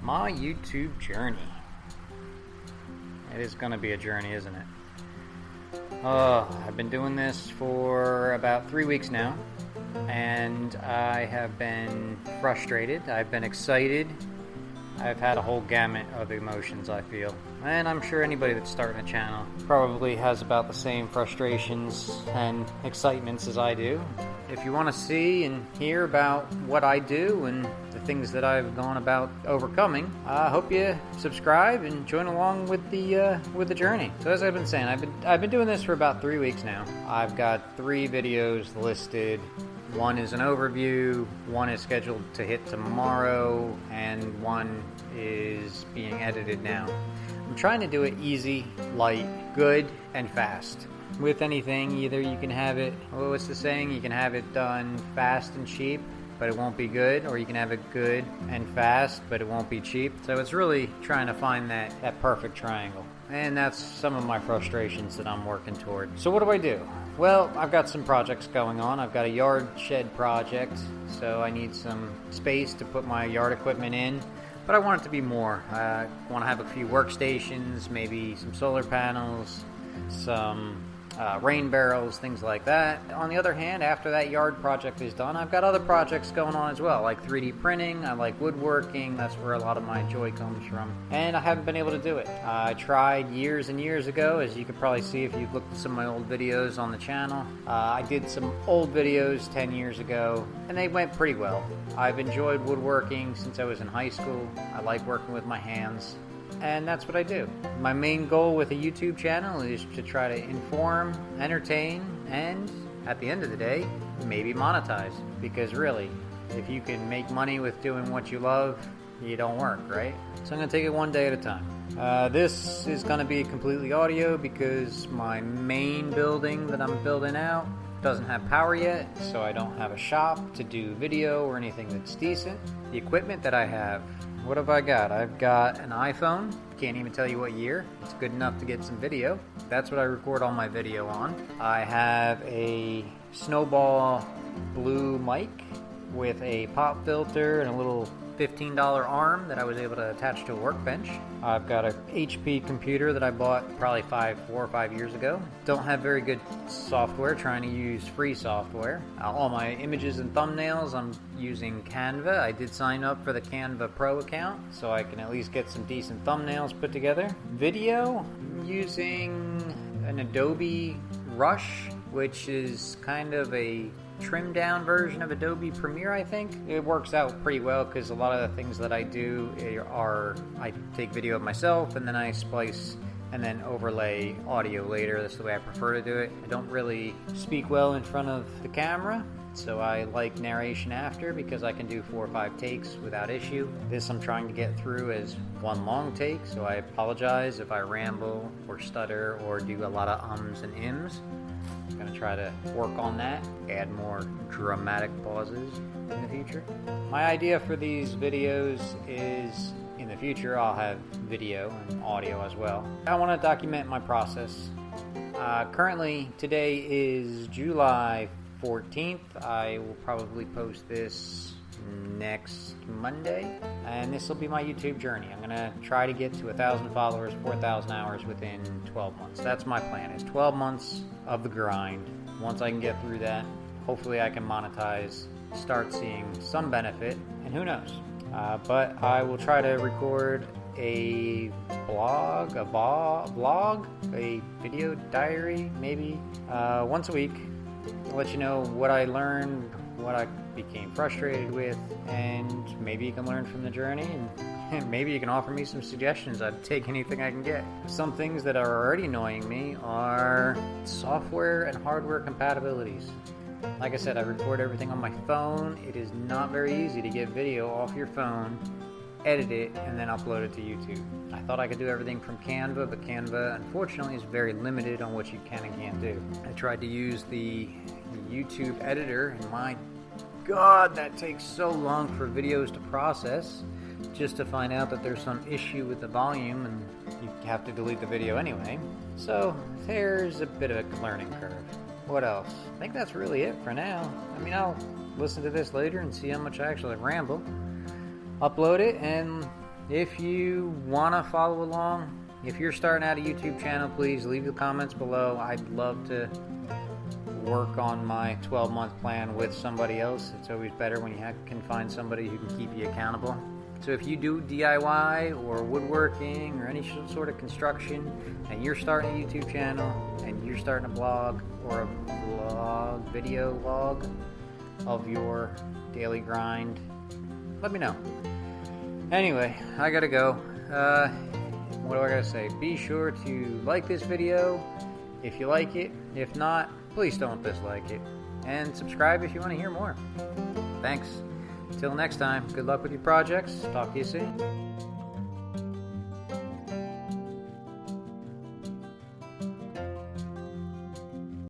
My YouTube journey. It is going to be a journey, isn't it? I've been doing this for about 3 weeks now, and I have been frustrated, I've been excited, I've had a whole gamut of emotions, I feel. And I'm sure anybody that's starting a channel probably has about the same frustrations and excitements as I do. If you want to see and hear about what I do and the things that I've gone about overcoming, I hope you subscribe and join along with the journey. So as I've been saying, I've been doing this for about 3 weeks now. I've got 3 videos listed. One is an overview, one is scheduled to hit tomorrow, and one is being edited now. I'm trying to do it easy, light, good, and fast. With anything, either you can have it, what's the saying? You can have it done fast and cheap, but it won't be good, or you can have it good and fast, but it won't be cheap. So it's really trying to find that perfect triangle. And that's some of my frustrations that I'm working toward. So what do I do? Well, I've got some projects going on. I've got a yard shed project, so I need some space to put my yard equipment in. But I want it to be more. I want to have a few workstations, maybe some solar panels, some rain barrels, things like that. On the other hand, after that yard project is done, I've got other projects going on as well, like 3D printing. I like woodworking. That's where a lot of my joy comes from. And I haven't been able to do it. I tried years and years ago, as you could probably see if you've looked at some of my old videos on the channel. I did some old videos 10 years ago, and they went pretty well. I've enjoyed woodworking since I was in high school. I like working with my hands. And that's what I do. My main goal with a YouTube channel is to try to inform, entertain, and at the end of the day, maybe monetize. Because really, if you can make money with doing what you love, you don't work, right? So I'm going to take it one day at a time. This is going to be completely audio because my main building that I'm building out doesn't have power yet, so I don't have a shop to do video or anything that's decent. The equipment that I have, what have I got? I've got an iPhone. Can't even tell you what year. It's good enough to get some video. That's what I record all my video on. I have a Snowball blue mic with a pop filter and a little $15 arm that I was able to attach to a workbench. I've got a HP computer that I bought probably 4 or 5 years ago. Don't have very good software, trying to use free software. All my images and thumbnails, I'm using Canva. I did sign up for the Canva Pro account, so I can at least get some decent thumbnails put together. Video, I'm using an Adobe Rush, which is kind of a trimmed down version of Adobe Premiere, I think. It works out pretty well because a lot of the things that I do are I take video of myself and then I splice and then overlay audio later. That's the way I prefer to do it. I don't really speak well in front of the camera, so I like narration after because I can do 4 or 5 takes without issue. This I'm trying to get through as one long take, so I apologize if I ramble or stutter or do a lot of ums and ims. I'm going to try to work on that, add more dramatic pauses in the future. My idea for these videos is in the future I'll have video and audio as well. I want to document my process. Currently, today is July 14th. I will probably post this next Monday, and this will be my YouTube journey. I'm gonna try to get to 1,000 followers, 4,000 hours within 12 months. That's my plan, is 12 months of the grind. Once I can get through that, hopefully I can monetize, start seeing some benefit, and who knows. But I will try to record a blog, a video diary, maybe once a week. I'll let you know what I learned, what I became frustrated with, and maybe you can learn from the journey, and maybe you can offer me some suggestions. I'd take anything I can get. Some things that are already annoying me are software and hardware compatibilities. Like I said, I record everything on my phone. It is not very easy to get video off your phone, edit it, and then upload it to YouTube. I thought I could do everything from Canva, but Canva unfortunately is very limited on what you can and can't do. I tried to use the YouTube editor, and my God, that takes so long for videos to process, just to find out that there's some issue with the volume and you have to delete the video anyway. So there's a bit of a learning curve. What else? I think that's really it for now. I mean, I'll listen to this later and see how much I actually ramble. Upload it, and if you want to follow along, if you're starting out a YouTube channel, please leave the comments below. I'd love to work on my 12-month plan with somebody else. It's always better when you can find somebody who can keep you accountable. So if you do DIY or woodworking or any sort of construction, and you're starting a YouTube channel and you're starting a blog or a video log of your daily grind, let me know. Anyway, I gotta go. What do I gotta say? Be sure to like this video if you like it. If not, please don't dislike it. And subscribe if you want to hear more. Thanks. Till next time, good luck with your projects. Talk to you soon.